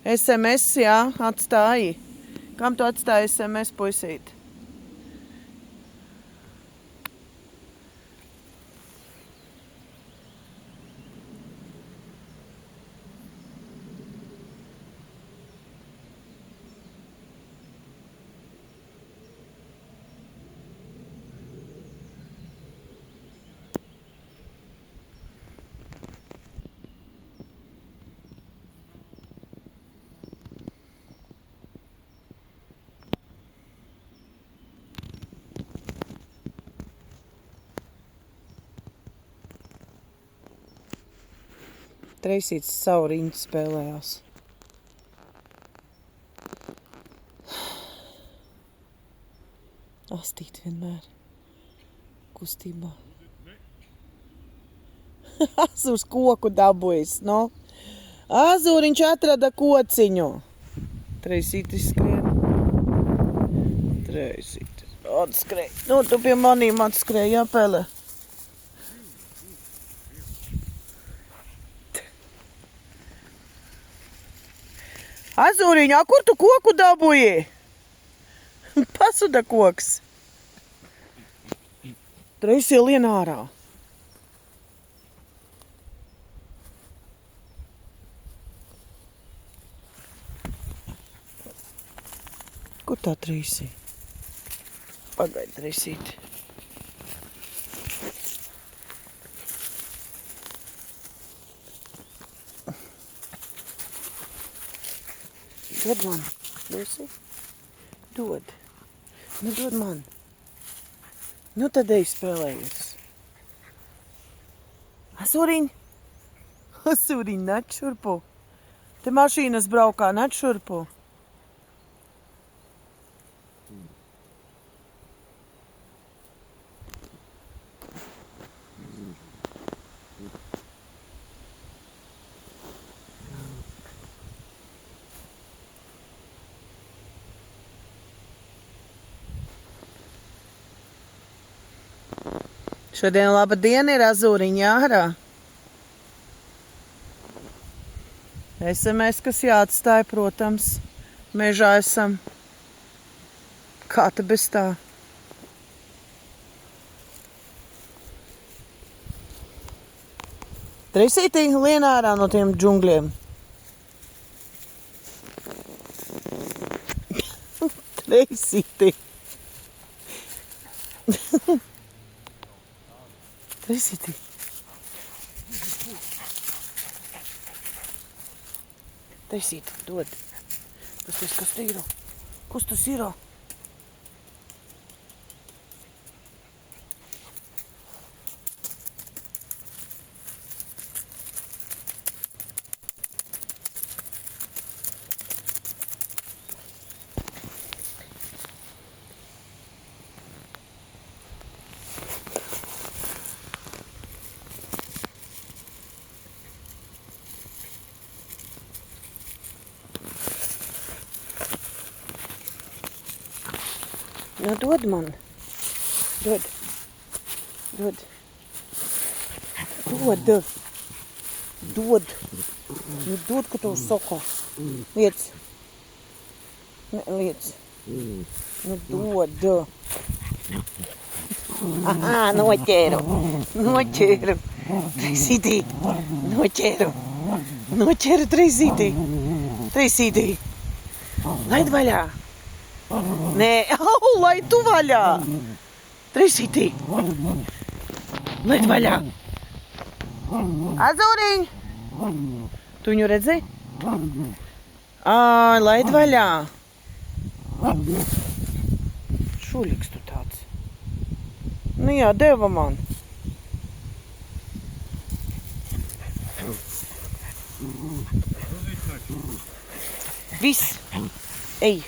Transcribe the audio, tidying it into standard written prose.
SMS, jā, atstāji. Kam tu atstāji SMS, puisīt? Treisīts savu riņķi spēlējās. Astīt vienmēr kustībā. Azurs koku dabujis, no? Azuriņš atrada kociņu. Treisītis skrien. Treisītis atskrēj. Nu, tu pie manīm atskrēj, jāpēlē. Azuriņā, kur tu koku dabūji? Pasuda koks. Treisi lien ārā. Kur tā Treisi? Pagaid, Treisīti. Dod man, dosi? Dod. Nu, dod man. Nu, tad ej spēlējies. Azuriņ? Azuriņ, nāc šurpu. Te mašīnas braukā, nāc šurpu. Šodien laba diena ir, Azuriņa, ārā. SMS, kas jāatstāja, protams. Mežā esam. Kā te bez tā? Treisītī, lien ārā no tiem džungļiem. Treisītī. Treisītī. Treisītī, dod. Kas ir? Kas tas ir? Nu, dod man. Dod. Dod. Dod. Dod. Nu, dod, ka tev saka. Liec. Liec. Nu, dod. Aha, noķēru. Noķēru. Treisītī. Noķēru. Noķēru, Treisītī. Treisītī. Laid vaļā. Nē, lai tu vaļā! Treisītī! Laid vaļā! Azuriņ! Tu viņu redzi? Laid vaļā! Šuļiks tu tāds. Nu jā, deva man. Viss! Ej!